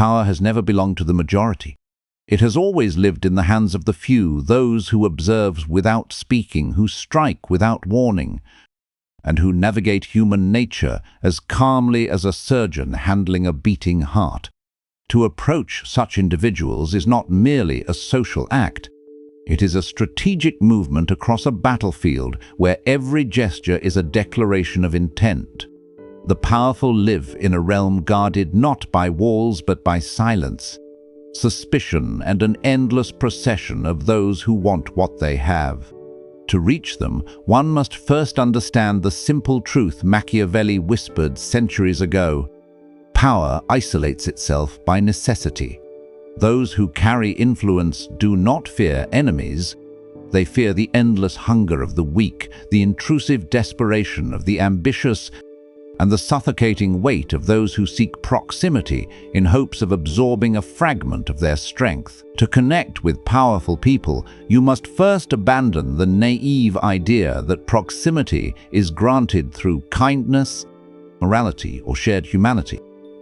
Power has never belonged to the majority. It has always lived in the hands of the few, those who observe without speaking, who strike without warning, and who navigate human nature as calmly as a surgeon handling a beating heart. To approach such individuals is not merely a social act. It is a strategic movement across a battlefield where every gesture is a declaration of intent. The powerful live in a realm guarded not by walls but by silence, suspicion, and an endless procession of those who want what they have. To reach them, one must first understand the simple truth Machiavelli whispered centuries ago. Power isolates itself by necessity. Those who carry influence do not fear enemies. They fear the endless hunger of the weak, the intrusive desperation of the ambitious, and the suffocating weight of those who seek proximity in hopes of absorbing a fragment of their strength. To connect with powerful people, you must first abandon the naive idea that proximity is granted through kindness, morality, or shared humanity.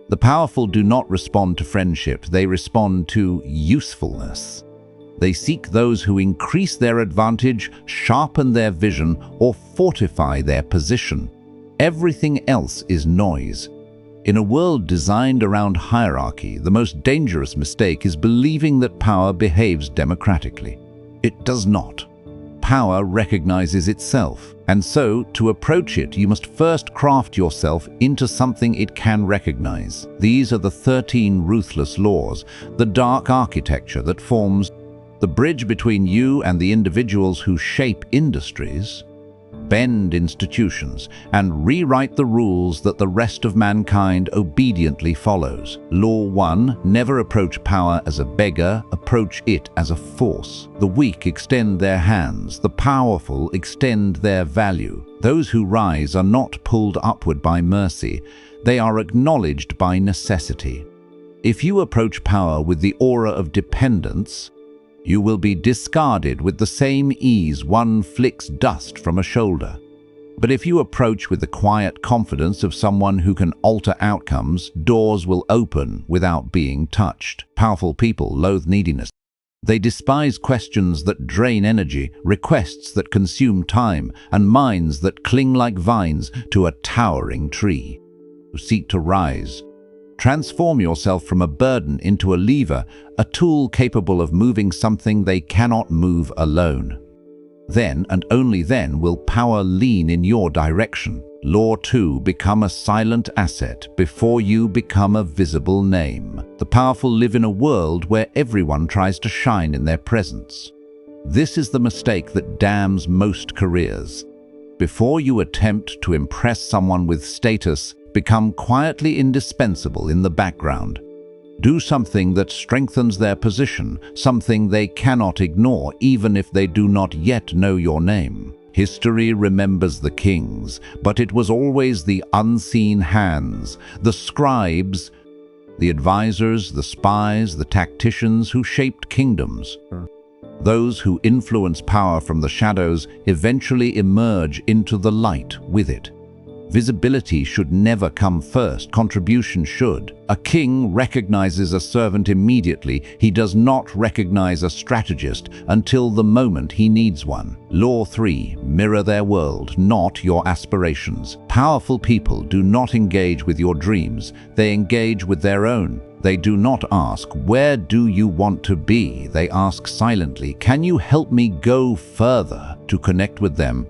The powerful do not respond to friendship, they respond to usefulness. They seek those who increase their advantage, sharpen their vision, or fortify their position. Everything else is noise. In a world designed around hierarchy, the most dangerous mistake is believing that power behaves democratically. It does not. Power recognizes itself, and so, to approach it, you must first craft yourself into something it can recognize. These are the 13 ruthless laws, the dark architecture that forms the bridge between you and the individuals who shape industries, bend institutions, and rewrite the rules that the rest of mankind obediently follows. Law 1. Never approach power as a beggar, approach it as a force. The weak extend their hands, the powerful extend their value. Those who rise are not pulled upward by mercy, they are acknowledged by necessity. If you approach power with the aura of dependence, you will be discarded with the same ease one flicks dust from a shoulder. But if you approach with the quiet confidence of someone who can alter outcomes, doors will open without being touched. Powerful people loathe neediness. They despise questions that drain energy, requests that consume time, and minds that cling like vines to a towering tree. Seek to rise. Transform yourself from a burden into a lever, a tool capable of moving something they cannot move alone. Then, and only then, will power lean in your direction. Law 2. Become a silent asset before you become a visible name. The powerful live in a world where everyone tries to shine in their presence. This is the mistake that damns most careers. Before you attempt to impress someone with status, become quietly indispensable in the background. Do something that strengthens their position, something they cannot ignore even if they do not yet know your name. History remembers the kings, but it was always the unseen hands, the scribes, the advisors, the spies, the tacticians who shaped kingdoms. Those who influence power from the shadows eventually emerge into the light with it. Visibility should never come first, contribution should. A king recognizes a servant immediately. He does not recognize a strategist until the moment he needs one. Law 3. Mirror their world, not your aspirations. Powerful people do not engage with your dreams, they engage with their own. They do not ask, "Where do you want to be?" They ask silently, "Can you help me go further?" To connect with them,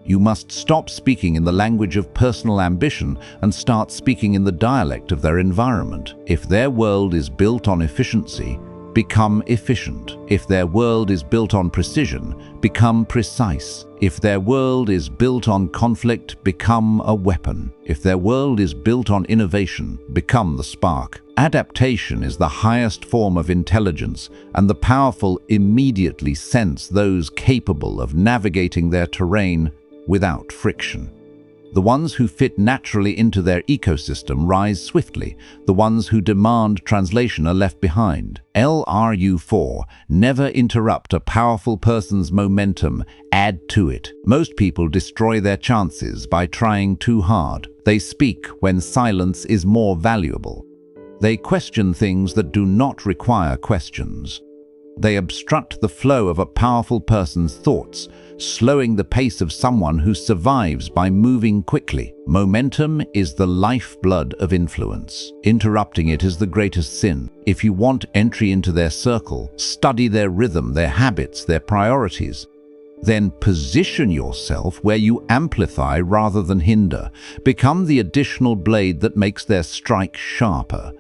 you must stop speaking in the language of personal ambition and start speaking in the dialect of their environment. If their world is built on efficiency, become efficient. If their world is built on precision, become precise. If their world is built on conflict, become a weapon. If their world is built on innovation, become the spark. Adaptation is the highest form of intelligence, and the powerful immediately sense those capable of navigating their terrain without friction. The ones who fit naturally into their ecosystem rise swiftly. The ones who demand translation are left behind. LRU 4. Never interrupt a powerful person's momentum, add to it. Most people destroy their chances by trying too hard. They speak when silence is more valuable. They question things that do not require questions. They obstruct the flow of a powerful person's thoughts, slowing the pace of someone who survives by moving quickly. Momentum is the lifeblood of influence. Interrupting it is the greatest sin. If you want entry into their circle, study their rhythm, their habits, their priorities. Then position yourself where you amplify rather than hinder. Become the additional blade that makes their strike sharper,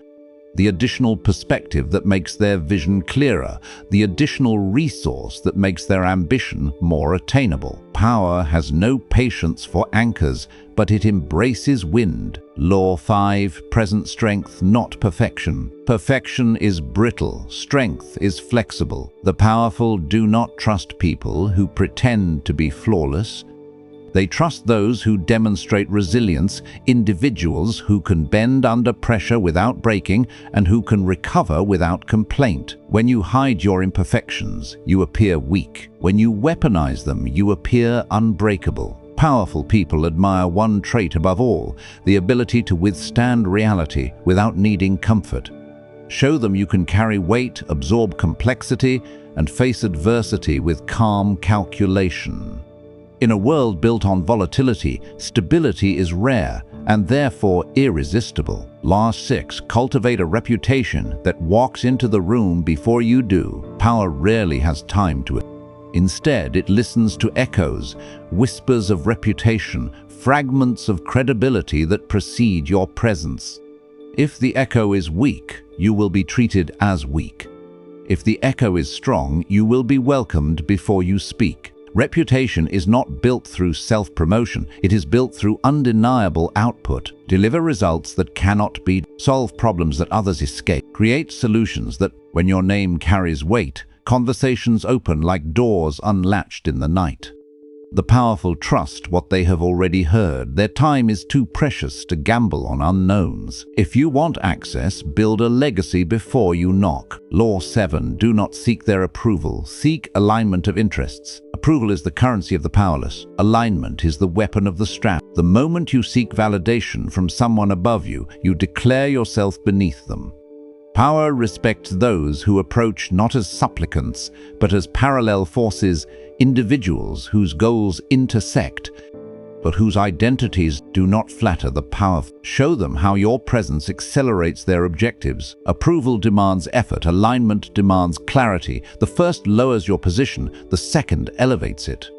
the additional perspective that makes their vision clearer, the additional resource that makes their ambition more attainable. Power has no patience for anchors, but it embraces wind. Law 5, present strength, not perfection. Perfection is brittle, strength is flexible. The powerful do not trust people who pretend to be flawless. They trust those who demonstrate resilience, individuals who can bend under pressure without breaking and who can recover without complaint. When you hide your imperfections, you appear weak. When you weaponize them, you appear unbreakable. Powerful people admire one trait above all, the ability to withstand reality without needing comfort. Show them you can carry weight, absorb complexity, and face adversity with calm calculation. In a world built on volatility, stability is rare and therefore irresistible. Law 6, cultivate a reputation that walks into the room before you do. Power rarely has time to it. Instead, it listens to echoes, whispers of reputation, fragments of credibility that precede your presence. If the echo is weak, you will be treated as weak. If the echo is strong, you will be welcomed before you speak. Reputation is not built through self-promotion, it is built through undeniable output. Deliver results that cannot be, solve problems that others escape, create solutions that, when your name carries weight, conversations open like doors unlatched in the night. The powerful trust what they have already heard. Their time is too precious to gamble on unknowns. If you want access, build a legacy before you knock. Law 7, do not seek their approval. Seek alignment of interests. Approval is the currency of the powerless. Alignment is the weapon of the strapped. The moment you seek validation from someone above you, you declare yourself beneath them. Power respects those who approach not as supplicants, but as parallel forces, individuals whose goals intersect, but whose identities do not flatter the powerful. Show them how your presence accelerates their objectives. Approval demands effort, alignment demands clarity. The first lowers your position, the second elevates it.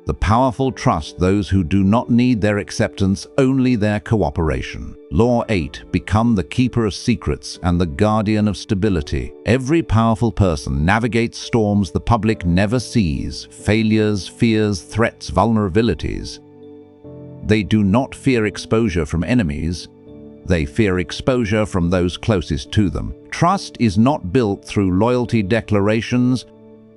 The powerful trust those who do not need their acceptance, only their cooperation. Law 8, become the keeper of secrets and the guardian of stability. Every powerful person navigates storms the public never sees, failures, fears, threats, vulnerabilities. They do not fear exposure from enemies. They fear exposure from those closest to them. Trust is not built through loyalty declarations.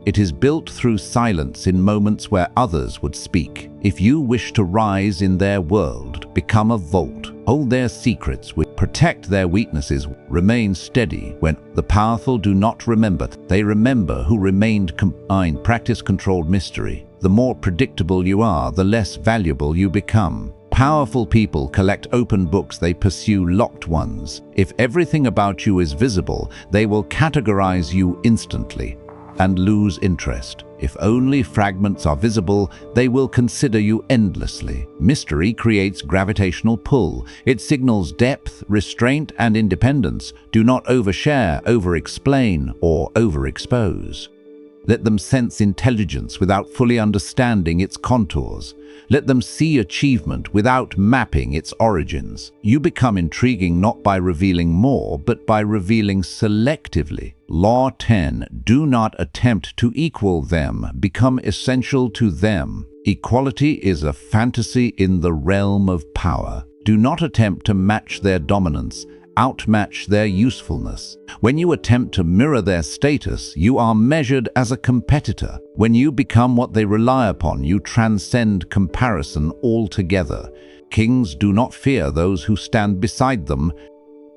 It is built through silence in moments where others would speak. If you wish to rise in their world, become a vault. Hold their secrets, protect their weaknesses, remain steady. When the powerful do not remember, they remember who remained combined. Practice controlled mystery. The more predictable you are, the less valuable you become. Powerful people collect open books, they pursue locked ones. If everything about you is visible, they will categorize you instantly and lose interest. If only fragments are visible, they will consider you endlessly. Mystery creates gravitational pull. It signals depth, restraint, and independence. Do not overshare, over-explain, or overexpose. Let them sense intelligence without fully understanding its contours. Let them see achievement without mapping its origins. You become intriguing not by revealing more, but by revealing selectively. Law 10, do not attempt to equal them, become essential to them. Equality is a fantasy in the realm of power. Do not attempt to match their dominance, outmatch their usefulness. When you attempt to mirror their status, you are measured as a competitor. When you become what they rely upon, you transcend comparison altogether. Kings do not fear those who stand beside them.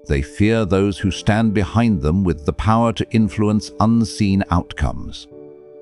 They fear those who stand behind them with the power to influence unseen outcomes.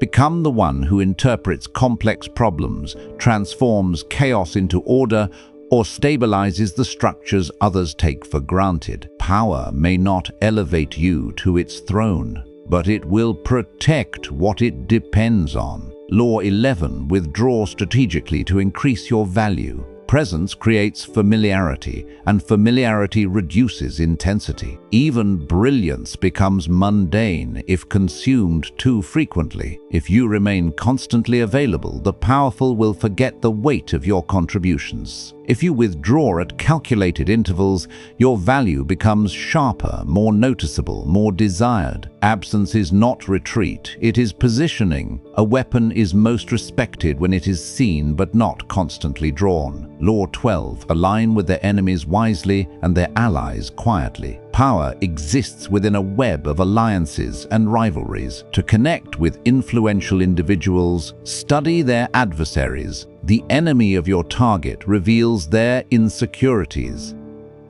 Become the one who interprets complex problems, transforms chaos into order, or stabilizes the structures others take for granted. Power may not elevate you to its throne, but it will protect what it depends on. Law 11. Withdraw strategically to increase your value. Presence creates familiarity, and familiarity reduces intensity. Even brilliance becomes mundane if consumed too frequently. If you remain constantly available, the powerful will forget the weight of your contributions. If you withdraw at calculated intervals, your value becomes sharper, more noticeable, more desired. Absence is not retreat, it is positioning. A weapon is most respected when it is seen but not constantly drawn. Law 12. Align with their enemies wisely and their allies quietly. Power exists within a web of alliances and rivalries. To connect with influential individuals, study their adversaries. The enemy of your target reveals their insecurities.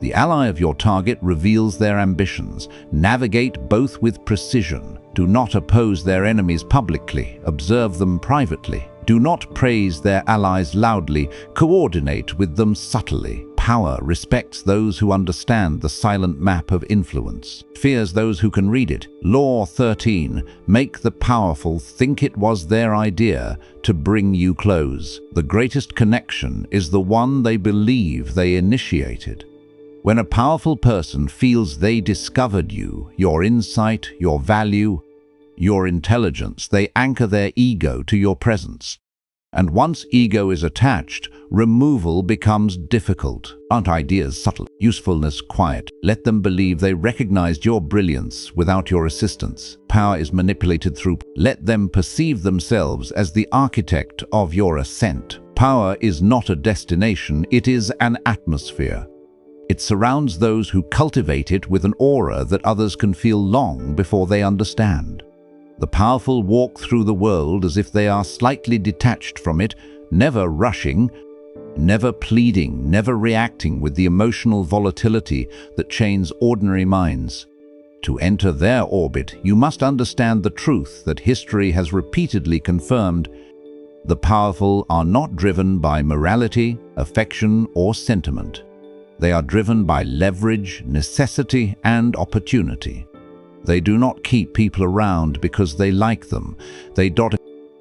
The ally of your target reveals their ambitions. Navigate both with precision. Do not oppose their enemies publicly. Observe them privately. Do not praise their allies loudly. Coordinate with them subtly. Power respects those who understand the silent map of influence, fears those who can read it. Law 13. Make the powerful think it was their idea to bring you close. The greatest connection is the one they believe they initiated. When a powerful person feels they discovered you, your insight, your value, your intelligence, they anchor their ego to your presence. And once ego is attached, removal becomes difficult. Aren't ideas subtle? Usefulness quiet? Let them believe they recognized your brilliance without your assistance. Power is manipulated through. Let them perceive themselves as the architect of your ascent. Power is not a destination, it is an atmosphere. It surrounds those who cultivate it with an aura that others can feel long before they understand. The powerful walk through the world as if they are slightly detached from it, never rushing, never pleading, never reacting with the emotional volatility that chains ordinary minds. To enter their orbit, you must understand the truth that history has repeatedly confirmed. The powerful are not driven by morality, affection, or sentiment. They are driven by leverage, necessity, and opportunity. They do not keep people around because they like them. They don't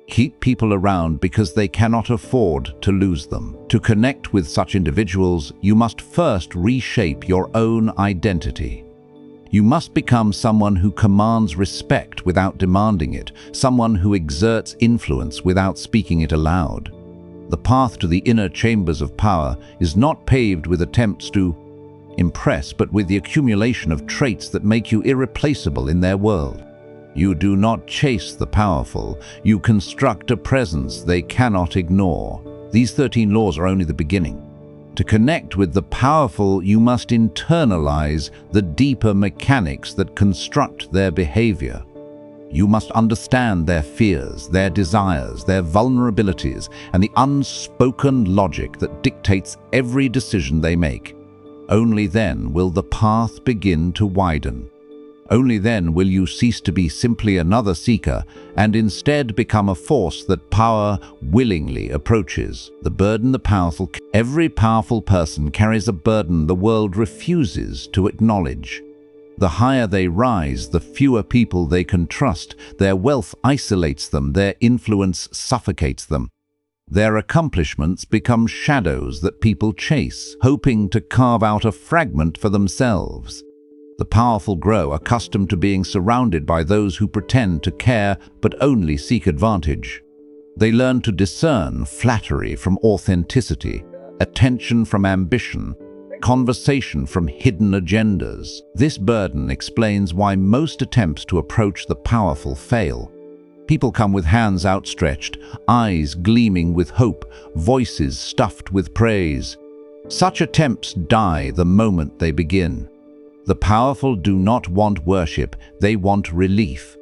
keep people around because they cannot afford to lose them. To connect with such individuals, you must first reshape your own identity. You must become someone who commands respect without demanding it, someone who exerts influence without speaking it aloud. The path to the inner chambers of power is not paved with attempts to impress, but with the accumulation of traits that make you irreplaceable in their world. You do not chase the powerful, you construct a presence they cannot ignore. These 13 laws are only the beginning. To connect with the powerful, you must internalize the deeper mechanics that construct their behavior. You must understand their fears, their desires, their vulnerabilities, and the unspoken logic that dictates every decision they make. Only then will the path begin to widen. Only then will you cease to be simply another seeker and instead become a force that power willingly approaches. The burden the powerful. Every powerful person carries a burden the world refuses to acknowledge. The higher they rise, the fewer people they can trust. Their wealth isolates them, their influence suffocates them. Their accomplishments become shadows that people chase, hoping to carve out a fragment for themselves. The powerful grow accustomed to being surrounded by those who pretend to care but only seek advantage. They learn to discern flattery from authenticity, attention from ambition, conversation from hidden agendas. This burden explains why most attempts to approach the powerful fail. People come with hands outstretched, eyes gleaming with hope, voices stuffed with praise. Such attempts die the moment they begin. The powerful do not want worship, they want relief.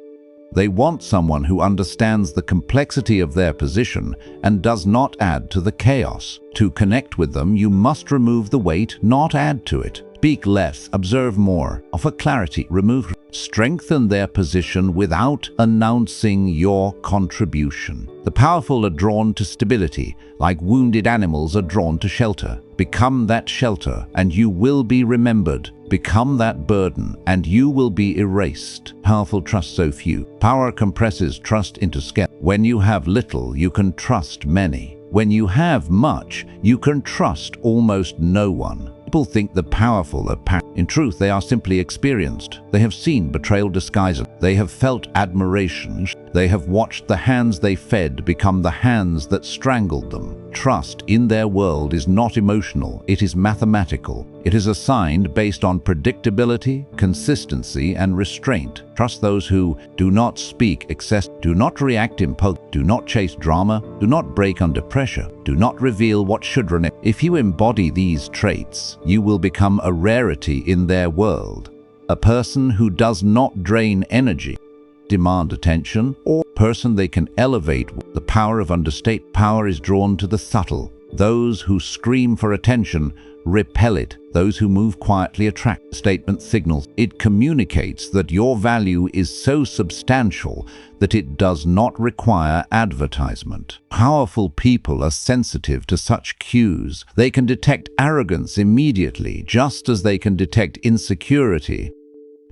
They want someone who understands the complexity of their position and does not add to the chaos. To connect with them, you must remove the weight, not add to it. Speak less, observe more, offer clarity, remove, strengthen their position without announcing your contribution. The powerful are drawn to stability, like wounded animals are drawn to shelter. Become that shelter, and you will be remembered. Become that burden, and you will be erased. Powerful trust so few. Power compresses trust into scale. When you have little, you can trust many. When you have much, you can trust almost no one. People think the powerful are powerful. In truth, they are simply experienced. They have seen betrayal disguised. They have felt admiration. They have watched the hands they fed become the hands that strangled them. Trust in their world is not emotional, it is mathematical. It is assigned based on predictability, consistency, and restraint. Trust those who do not speak excess, do not react impulsively, do not chase drama, do not break under pressure, do not reveal what should remain. If you embody these traits, you will become a rarity in their world. A person who does not drain energy, demand attention, or person they can elevate. The power of understate. Power is drawn to the subtle. Those who scream for attention repel it. Those who move quietly attract. Statement signals. It communicates that your value is so substantial that it does not require advertisement. Powerful people are sensitive to such cues. They can detect arrogance immediately, just as they can detect insecurity.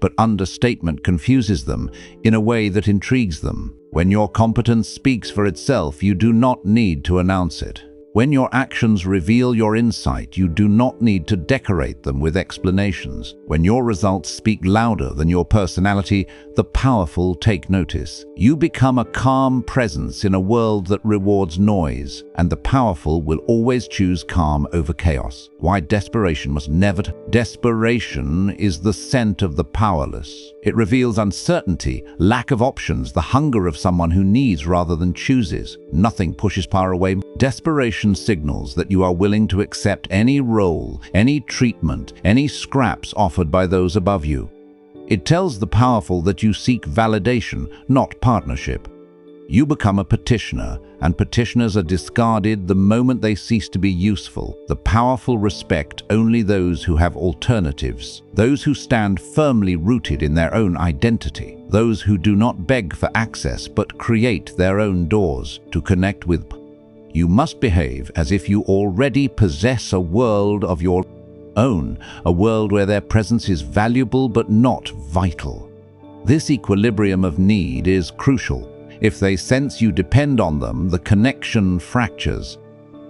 But understatement confuses them in a way that intrigues them. When your competence speaks for itself, you do not need to announce it. When your actions reveal your insight, you do not need to decorate them with explanations. When your results speak louder than your personality, the powerful take notice. You become a calm presence in a world that rewards noise, and the powerful will always choose calm over chaos. Why desperation must never... Desperation is the scent of the powerless. It reveals uncertainty, lack of options, the hunger of someone who needs rather than chooses. Nothing pushes power away. Desperation signals that you are willing to accept any role, any treatment, any scraps offered by those above you. It tells the powerful that you seek validation, not partnership. You become a petitioner, and petitioners are discarded the moment they cease to be useful. The powerful respect only those who have alternatives, those who stand firmly rooted in their own identity, those who do not beg for access but create their own doors to connect with. You must behave as if you already possess a world of your own, a world where their presence is valuable but not vital. This equilibrium of need is crucial. If they sense you depend on them, the connection fractures.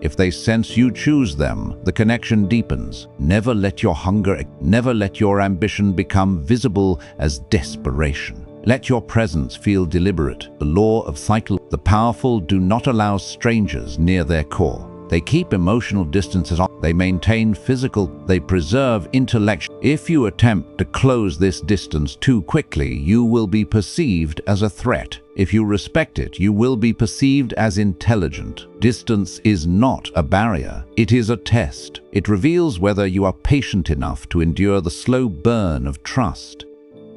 If they sense you choose them, the connection deepens. Never let your hunger, never let your ambition become visible as desperation. Let your presence feel deliberate. The law of cycle. The powerful do not allow strangers near their core. They keep emotional distances on. They maintain physical. They preserve intellectual. If you attempt to close this distance too quickly, you will be perceived as a threat. If you respect it, you will be perceived as intelligent. Distance is not a barrier. It is a test. It reveals whether you are patient enough to endure the slow burn of trust,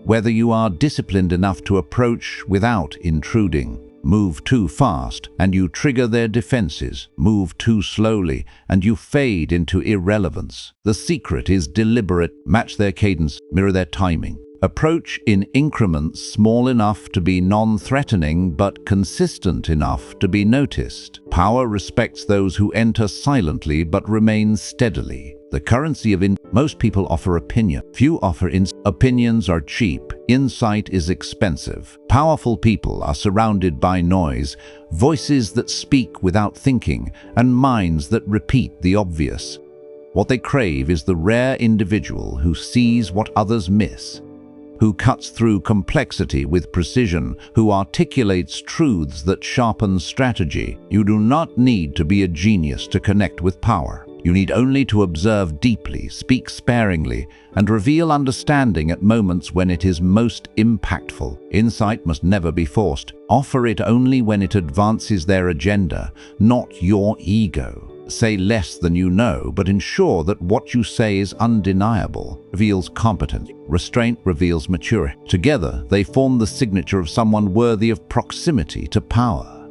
whether you are disciplined enough to approach without intruding. Move too fast, and you trigger their defenses. Move too slowly, and you fade into irrelevance. The secret is deliberate. Match their cadence, mirror their timing. Approach in increments small enough to be non-threatening but consistent enough to be noticed. Power respects those who enter silently but remain steadily. The currency of most people offer opinion. Few offer opinions are cheap. Insight is expensive. Powerful people are surrounded by noise, voices that speak without thinking, and minds that repeat the obvious. What they crave is the rare individual who sees what others miss, who cuts through complexity with precision, who articulates truths that sharpen strategy. You do not need to be a genius to connect with power. You need only to observe deeply, speak sparingly, and reveal understanding at moments when it is most impactful. Insight must never be forced. Offer it only when it advances their agenda, not your ego. Say less than you know, but ensure that what you say is undeniable. Reveals competence. Restraint reveals maturity. Together, they form the signature of someone worthy of proximity to power.